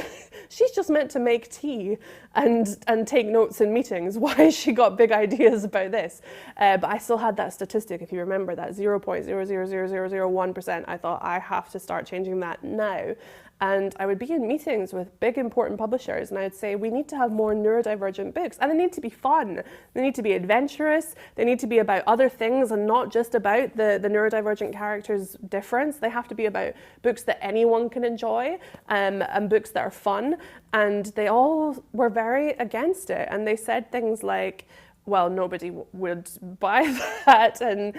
just meant to make tea and take notes in meetings. Why has she got big ideas about this? But still had that statistic, if you remember, that 0.0000001%. I thought, I have to start changing that now. And I would be in meetings with big important publishers and I'd say, we need to have more neurodivergent books, and they need to be fun. They need to be adventurous. They need to be about other things and not just about the neurodivergent character's difference. They have to be about books that anyone can enjoy, and books that are fun. And they all were very against it. And they said things like, well, nobody would buy that, and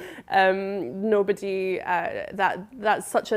nobody that's such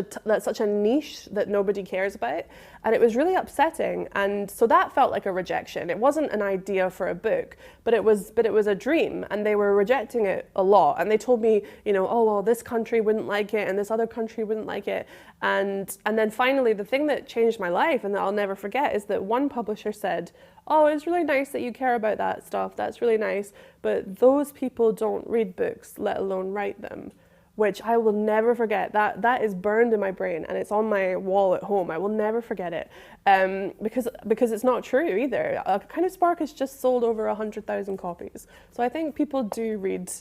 a niche that nobody cares about, and it was really upsetting. And so that felt like a rejection. It wasn't an idea for a book, but it was a dream, and they were rejecting it a lot. And they told me, oh well, this country wouldn't like it, and this other country wouldn't like it, and then finally, the thing that changed my life and that I'll never forget is that one publisher said, oh, it's really nice that you care about that stuff. That's really nice. But those people don't read books, let alone write them, which I will never forget. That is burned in my brain, and it's on my wall at home. I will never forget it, because it's not true either. A Kind of Spark has just sold over 100,000 copies. So I think people do read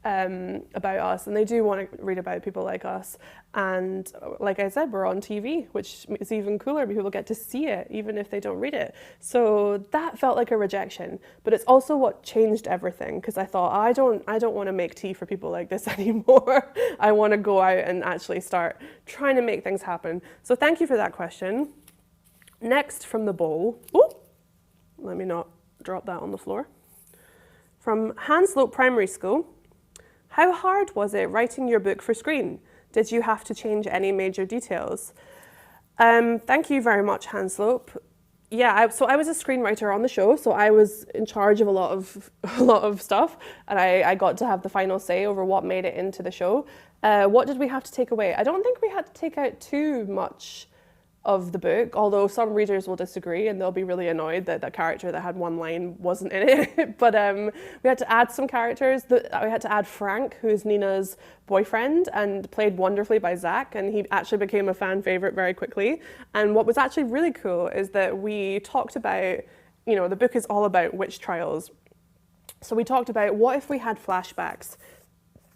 about us, and they do want to read about people like us. And like I said, we're on TV, which is even cooler. People get to see it even if they don't read it. So that felt like a rejection, but it's also what changed everything, because I thought, I don't want to make tea for people like this anymore. I want to go out and actually start trying to make things happen. So thank you for that question. Next from the bowl, let me not drop that on the floor. From Hanslope Primary School. How hard was it writing your book for screen? Did you have to change any major details? Thank you very much, Hanslope. Yeah, so I was a screenwriter on the show, so I was in charge of a lot of stuff, and I got to have the final say over what made it into the show. What did we have to take away? I don't think we had to take out too much of the book, although some readers will disagree and they'll be really annoyed that the character that had one line wasn't in it. But we had to add some characters. We had to add Frank, who is Nina's boyfriend and played wonderfully by Zach, and he actually became a fan favorite very quickly. And what was actually really cool is that we talked about, the book is all about witch trials. So we talked about, what if we had flashbacks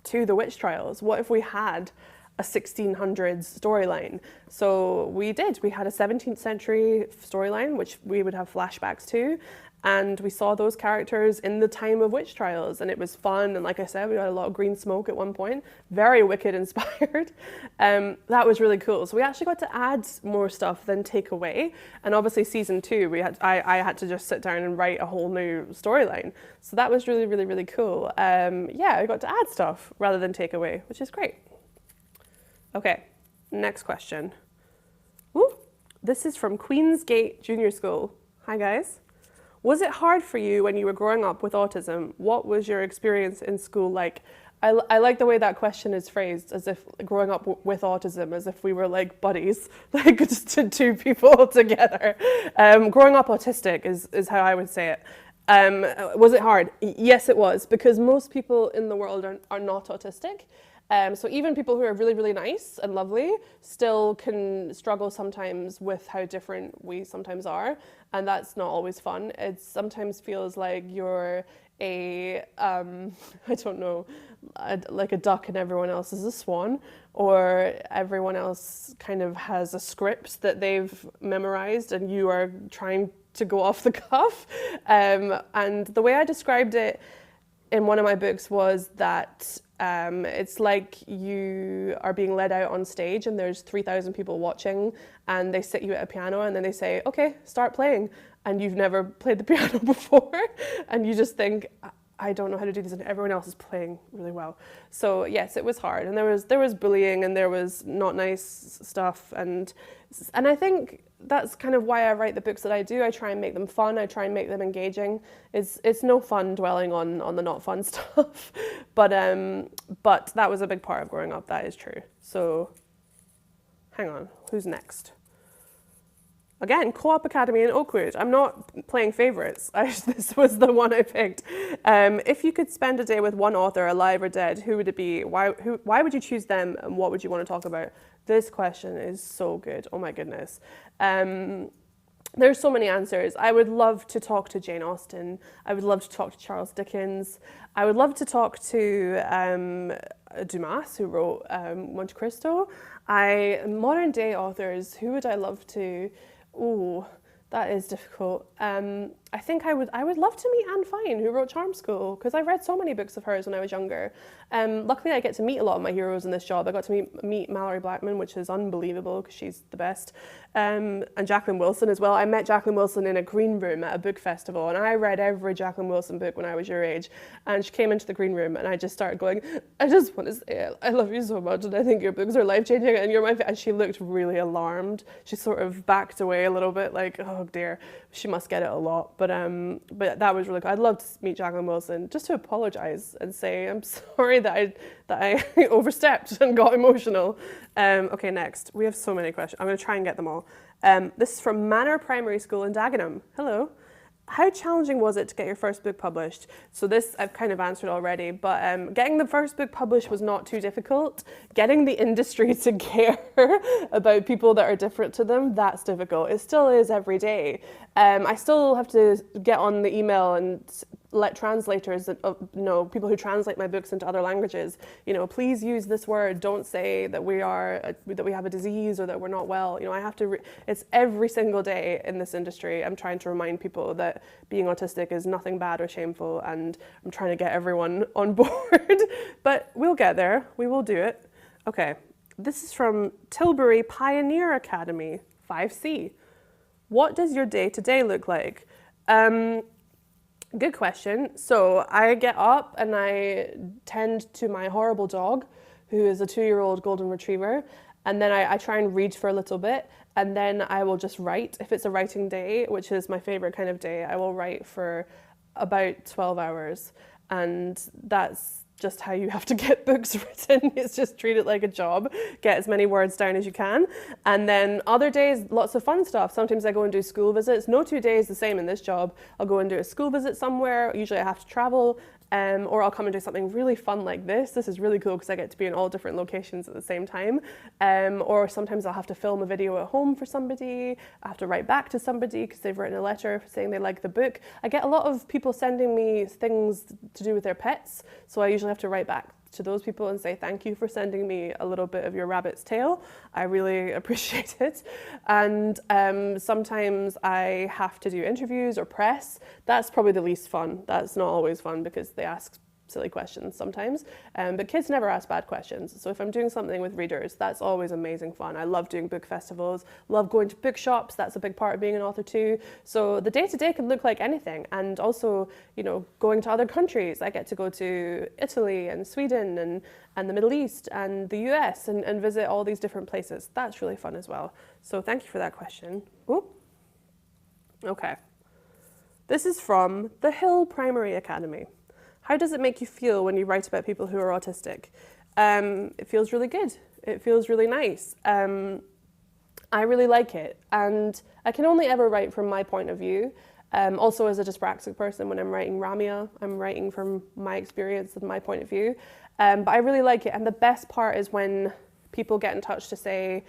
to the witch trials? What if we had a 1600s storyline? So we did. We had a 17th century storyline, which we would have flashbacks to, and we saw those characters in the time of witch trials, and it was fun. And like I said, we had a lot of green smoke at one point, very Wicked inspired. That was really cool. So we actually got to add more stuff than take away. And obviously season 2, I had to just sit down and write a whole new storyline. So that was really, really, really cool. Yeah, I got to add stuff rather than take away, which is great. Okay, next question. Ooh, this is from Queensgate Junior School. Hi guys. Was it hard for you when you were growing up with autism? What was your experience in school like? I like the way that question is phrased, as if growing up with autism, as if we were like buddies, like just two people together. Growing up autistic is how I would say it. Was it hard? Yes, it was, because most people in the world are not autistic. So even people who are really, really nice and lovely still can struggle sometimes with how different we sometimes are, and that's not always fun. It sometimes feels like you're I don't know, like a duck and everyone else is a swan, or everyone else kind of has a script that they've memorized and you are trying to go off the cuff. And the way I described it in one of my books was that it's like you are being led out on stage and there's 3,000 people watching, and they sit you at a piano and then they say, okay, start playing. And you've never played the piano before, and you just think, I don't know how to do this, and everyone else is playing really well. So yes, it was hard, and there was bullying and there was not nice stuff, and I think that's kind of why I write the books that I do. I try and make them fun. I try and make them engaging. It's no fun dwelling on the not fun stuff, but that was a big part of growing up. That is true. So, hang on, who's next? Again, Co-op Academy in Oakwood. I'm not playing favourites. This was the one I picked. If you could spend a day with one author, alive or dead, who would it be? Why would you choose them, and what would you want to talk about? This question is so good. Oh my goodness. There's so many answers. I would love to talk to Jane Austen. I would love to talk to Charles Dickens. I would love to talk to Dumas, who wrote Monte Cristo. Modern day authors, who would I love to? Oh, that is difficult. I think I would love to meet Anne Fine, who wrote Charm School, because I've read so many books of hers when I was younger. Luckily, I get to meet a lot of my heroes in this job. I got to meet Mallory Blackman, which is unbelievable because she's the best, and Jacqueline Wilson as well. I met Jacqueline Wilson in a green room at a book festival, and I read every Jacqueline Wilson book when I was your age. And she came into the green room, and I just started going, I just want to say, I love you so much, and I think your books are life-changing, and you're my and she looked really alarmed. She sort of backed away a little bit, like, oh dear, she must get it a lot. But that was really cool. I'd love to meet Jacqueline Wilson just to apologise and say I'm sorry that I overstepped and got emotional. Okay, next. We have so many questions. I'm going to try and get them all. This is from Manor Primary School in Dagenham. Hello. How challenging was it to get your first book published? So this I've kind of answered already, but getting the first book published was not too difficult. Getting the industry to care about people that are different to them, that's difficult. It still is every day. I still have to get on the email and let translators, people who translate my books into other languages, please use this word. Don't say that we have a disease or that we're not well. I have to. It's every single day in this industry. I'm trying to remind people that being autistic is nothing bad or shameful, and I'm trying to get everyone on board. But we'll get there. We will do it. Okay. This is from Tilbury Pioneer Academy, 5C. What does your day-to-day look like? Good question. So I get up and I tend to my horrible dog, who is a 2-year-old golden retriever. And then I try and read for a little bit. And then I will just write. If it's a writing day, which is my favorite kind of day, I will write for about 12 hours. And that's just how you have to get books written. It's just treat it like a job. Get as many words down as you can. And then other days, lots of fun stuff. Sometimes I go and do school visits. No 2 days the same in this job. I'll go and do a school visit somewhere. Usually I have to travel. Or I'll come and do something really fun like this. This is really cool because I get to be in all different locations at the same time. Or sometimes I'll have to film a video at home for somebody. I have to write back to somebody because they've written a letter saying they like the book. I get a lot of people sending me things to do with their pets. So I usually have to write back to those people and say thank you for sending me a little bit of your rabbit's tail. I really appreciate it. And sometimes I have to do interviews or press. That's probably the least fun. That's not always fun because they ask silly questions sometimes, but kids never ask bad questions. So if I'm doing something with readers, that's always amazing fun. I love doing book festivals, love going to bookshops. That's a big part of being an author too. So the day-to-day can look like anything. And also, going to other countries. I get to go to Italy and Sweden and the Middle East and the US and visit all these different places. That's really fun as well. So thank you for that question. Ooh. Okay. This is from the Hill Primary Academy. How does it make you feel when you write about people who are autistic? It feels really good. It feels really nice. I really like it. And I can only ever write from my point of view. Also as a dyspraxic person, when I'm writing Ramia, I'm writing from my experience and my point of view. But I really like it. And the best part is when people get in touch to say,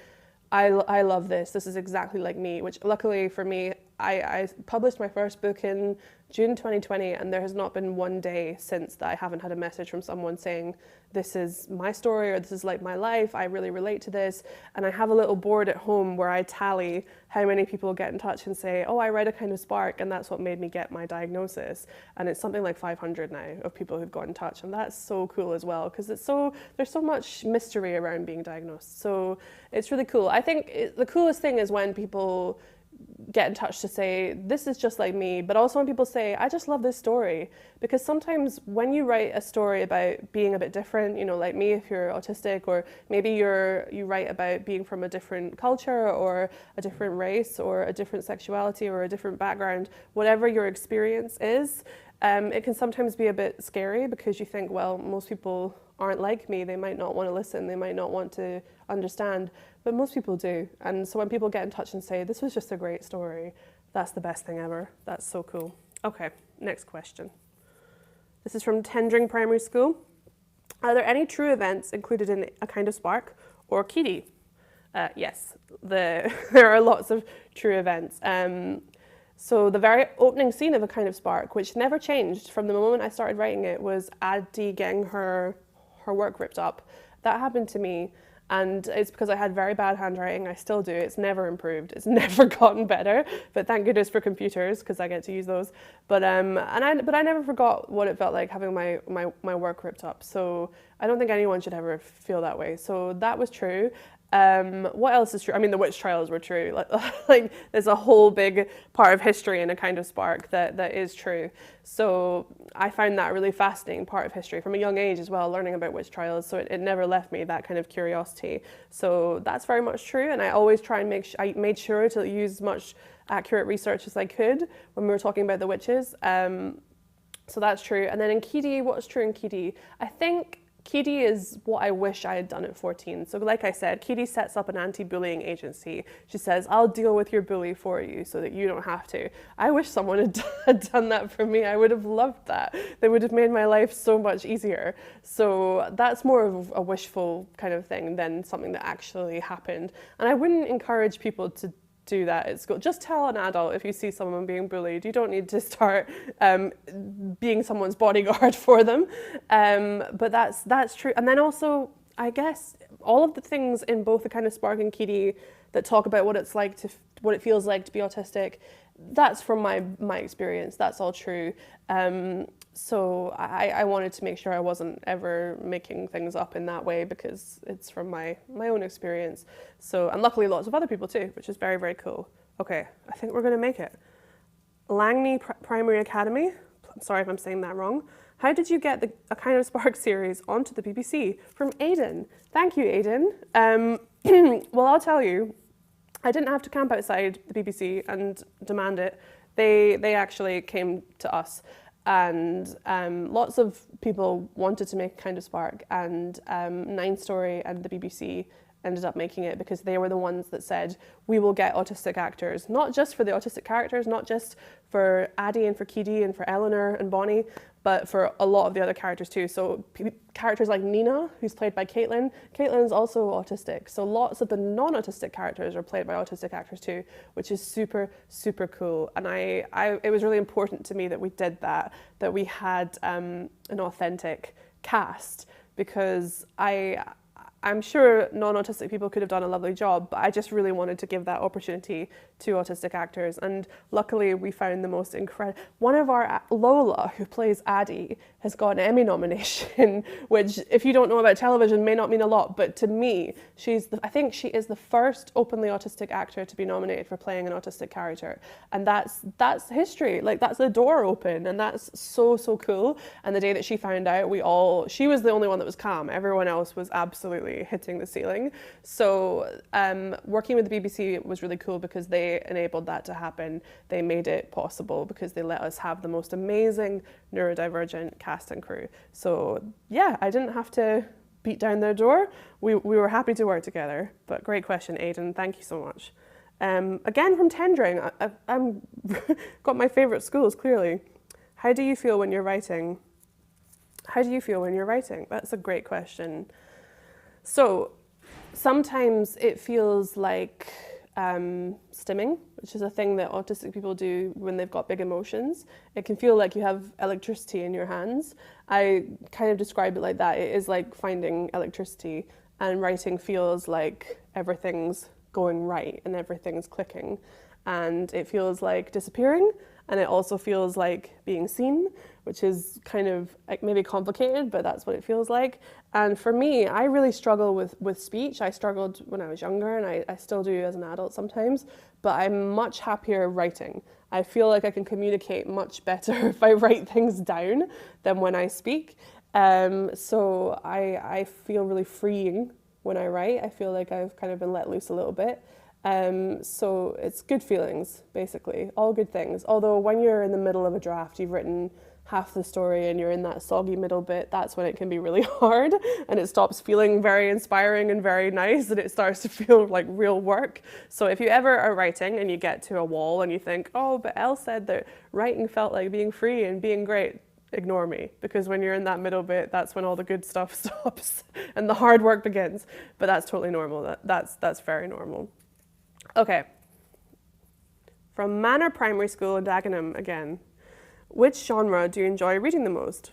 I love this. This is exactly like me, which luckily for me, I published my first book in June 2020, and there has not been one day since that I haven't had a message from someone saying, this is my story, or this is like my life, I really relate to this. And I have a little board at home where I tally how many people get in touch and say, oh, I read A Kind of Spark, and that's what made me get my diagnosis. And it's something like 500 now of people who've got in touch, and that's so cool as well, because there's so much mystery around being diagnosed. So it's really cool. I think the coolest thing is when people get in touch to say, this is just like me, but also when people say, I just love this story. Because sometimes when you write a story about being a bit different, like me, if you're autistic, or maybe you write about being from a different culture or a different race or a different sexuality or a different background, whatever your experience is, it can sometimes be a bit scary because you think, well, most people aren't like me. They might not want to listen. They might not want to understand, but most people do. And so when people get in touch and say, this was just a great story, that's the best thing ever. That's so cool. Okay, next question. This is from Tendring Primary School. Are there any true events included in A Kind of Spark or Kitty? Yes, there are lots of true events. So the very opening scene of A Kind of Spark, which never changed from the moment I started writing it, was Addie getting her work ripped up. That happened to me, and it's because I had very bad handwriting. I still do. It's never improved. It's never gotten better. But thank goodness for computers, because I get to use those. But I never forgot what it felt like having my work ripped up. So I don't think anyone should ever feel that way. So that was true. What else is true? I mean, the witch trials were true. Like there's a whole big part of history in A Kind of Spark that is true. So I found that a really fascinating part of history from a young age as well, learning about witch trials. So it never left me, that kind of curiosity. So that's very much true. And I always try and I made sure to use as much accurate research as I could when we were talking about the witches. So that's true. And then in Keedy, what's true in Keedy? I think Keedy is what I wish I had done at 14. So like I said, Keedy sets up an anti-bullying agency. She says, I'll deal with your bully for you so that you don't have to. I wish someone had done that for me. I would have loved that. They would have made my life so much easier. So that's more of a wishful kind of thing than something that actually happened. And I wouldn't encourage people to do that at school. Just tell an adult if you see someone being bullied. You don't need to start being someone's bodyguard for them. But that's true. And then also, I guess, all of the things in both The Kind of Spark and Keedy that talk about what it's like what it feels like to be autistic, that's from my experience. That's all true. So I wanted to make sure I wasn't ever making things up in that way, because it's from my own experience. So, and luckily lots of other people too, which is very, very cool. Okay, I think we're going to make it. Langley Primary Academy. I'm sorry if I'm saying that wrong. How did you get A Kind of Spark series onto the BBC? From Aidan. Thank you, Aidan. Well, I'll tell you, I didn't have to camp outside the BBC and demand it. They actually came to us. And lots of people wanted to make A Kind of Spark, and 9 Story and the BBC ended up making it because they were the ones that said, we will get autistic actors, not just for the autistic characters, not just for Addie and for Keedy and for Eleanor and Bonnie, but for a lot of the other characters too. So characters like Nina, who's played by Caitlin. Caitlin's also autistic. So lots of the non-autistic characters are played by autistic actors too, which is super, super cool. And it was really important to me that we did that we had an authentic cast, because I'm sure non-autistic people could have done a lovely job, but I just really wanted to give that opportunity to autistic actors. And luckily we found the most incredible, one of our, Lola, who plays Addie, has got an Emmy nomination, which if you don't know about television may not mean a lot, but to me, I think she is the first openly autistic actor to be nominated for playing an autistic character. And that's history, like that's the door open, and that's so, so cool. And the day that she found out, she was the only one that was calm. Everyone else was absolutely hitting the ceiling. So working with the BBC was really cool because they enabled that to happen. They made it possible because they let us have the most amazing neurodivergent cast and crew. So yeah, I didn't have to beat down their door. We were happy to work together. But great question, Aidan. Thank you so much. Again from Tendring. I'm got my favourite schools, clearly. How do you feel when you're writing? How do you feel when you're writing? That's a great question. So sometimes it feels like stimming, which is a thing that autistic people do when they've got big emotions. It can feel like you have electricity in your hands. I kind of describe it like that. It is like finding electricity, and writing feels like everything's going right and everything's clicking. And it feels like disappearing, and it also feels like being seen, which is kind of like maybe complicated, but that's what it feels like. And for me, I really struggle with speech. I struggled when I was younger, and I still do as an adult sometimes, but I'm much happier writing. I feel like I can communicate much better if I write things down than when I speak. So I feel really freeing when I write. I feel like I've kind of been let loose a little bit. So it's good feelings, basically, all good things. Although when you're in the middle of a draft, you've written half the story and you're in that soggy middle bit, that's when it can be really hard, and it stops feeling very inspiring and very nice, and it starts to feel like real work. So if you ever are writing and you get to a wall and you think, oh, but Elle said that writing felt like being free and being great, ignore me, because when you're in that middle bit, that's when all the good stuff stops and the hard work begins. But that's totally normal. That's very normal. Okay. From Manor Primary School in Dagenham again. Which genre do you enjoy reading the most?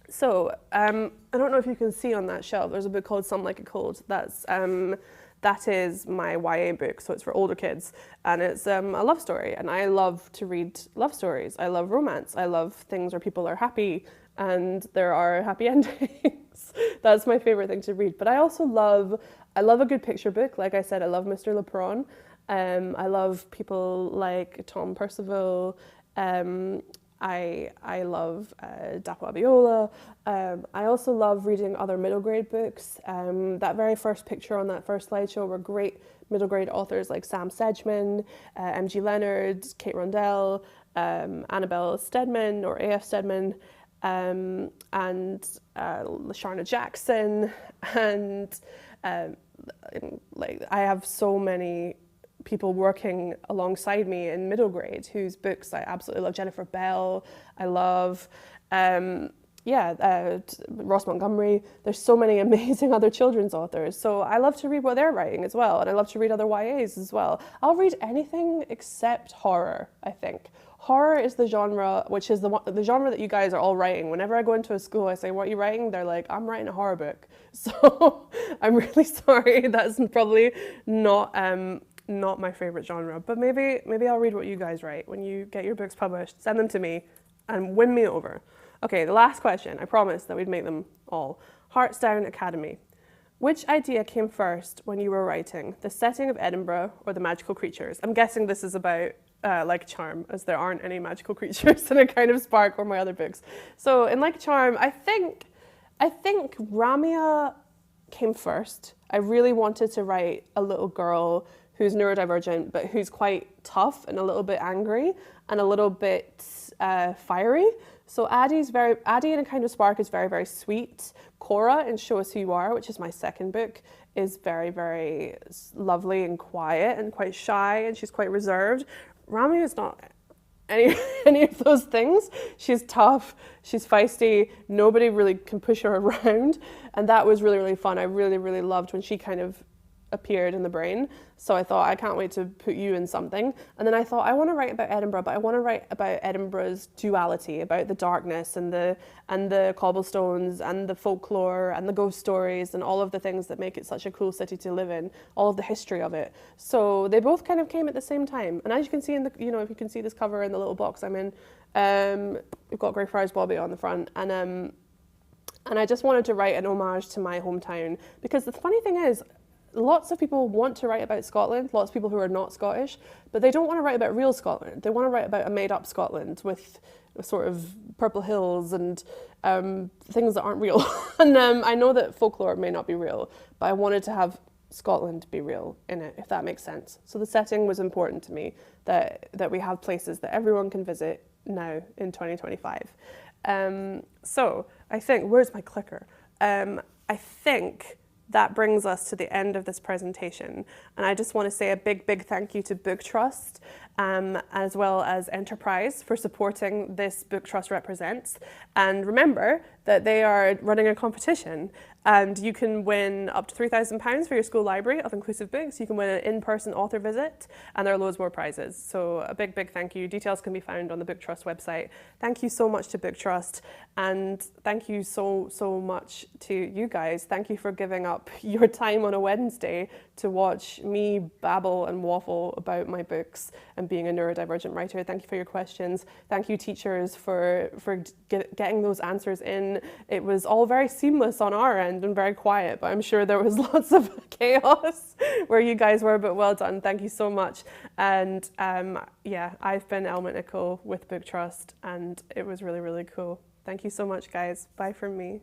So, I don't know if you can see on that shelf, there's a book called Some Like It Cold. That is my YA book, so it's for older kids. And it's a love story, and I love to read love stories. I love romance. I love things where people are happy and there are happy endings. That's my favorite thing to read. But I also love a good picture book. Like I said, I love Mr. LePron. I love people like Tom Percival. I love Dapo Abiola. I also love reading other middle grade books. That very first picture on that first slideshow were great middle grade authors like Sam Sedgman, M.G. Leonard, Kate Rondell, Annabelle Steadman or A.F. Steadman, and Sharna Jackson. And like I have so many people working alongside me in middle grade whose books I absolutely love. Jennifer Bell, I love. Ross Montgomery. There's so many amazing other children's authors. So I love to read what they're writing as well. And I love to read other YAs as well. I'll read anything except horror, I think. Horror is the genre, which is the genre that you guys are all writing. Whenever I go into a school, I say, what are you writing? They're like, I'm writing a horror book. So I'm really sorry. That's probably not my favorite genre, but maybe I'll read what you guys write. When you get your books published, send them to me and win me over. Okay, the last question. I promised that we'd make them all. Heartsdown Academy. Which idea came first when you were writing? The setting of Edinburgh or the magical creatures? I'm guessing this is about Like a Charm, as there aren't any magical creatures in a kind of spark or my other books. So in Like a Charm, I think Ramia came first. I really wanted to write a little girl who's neurodivergent, but who's quite tough and a little bit angry and a little bit fiery. So Addie in A Kind of Spark is very, very sweet. Cora in Show Us Who You Are, which is my second book, is very, very lovely and quiet and quite shy, and she's quite reserved. Ramia is not any of those things. She's tough, she's feisty, nobody really can push her around, and that was really, really fun. I really, really loved when she kind of appeared in the brain. So I thought, I can't wait to put you in something. And then I thought, I want to write about Edinburgh, but I want to write about Edinburgh's duality, about the darkness and the cobblestones and the folklore and the ghost stories and all of the things that make it such a cool city to live in, all of the history of it. So they both kind of came at the same time. And as you can see in the, if you can see this cover in the little box I'm in, we've got Greyfriars Bobby on the front. And I just wanted to write an homage to my hometown, because the funny thing is, lots of people want to write about Scotland, lots of people who are not Scottish, but they don't want to write about real Scotland. They want to write about a made-up Scotland with sort of purple hills and things that aren't real. And I know that folklore may not be real, but I wanted to have Scotland be real in it, if that makes sense. So the setting was important to me, that we have places that everyone can visit now in 2025. So I think, where's my clicker? I think that brings us to the end of this presentation. And I just want to say a big, big thank you to BookTrust, as well as Enterprise, for supporting this BookTrust Represents. And remember that they are running a competition, and you can win up to £3,000 for your school library of inclusive books. You can win an in-person author visit, and there are loads more prizes. So a big, big thank you. Details can be found on the BookTrust website. Thank you so much to BookTrust, and thank you so, so much to you guys. Thank you for giving up your time on a Wednesday to watch me babble and waffle about my books and being a neurodivergent writer. Thank you for your questions. Thank you, teachers, for getting those answers in. It was all very seamless on our end and very quiet, but I'm sure there was lots of chaos where you guys were, but well done. Thank you so much. And yeah, I've been Elle McNicoll with BookTrust, and it was really, really cool. Thank you so much, guys. Bye from me.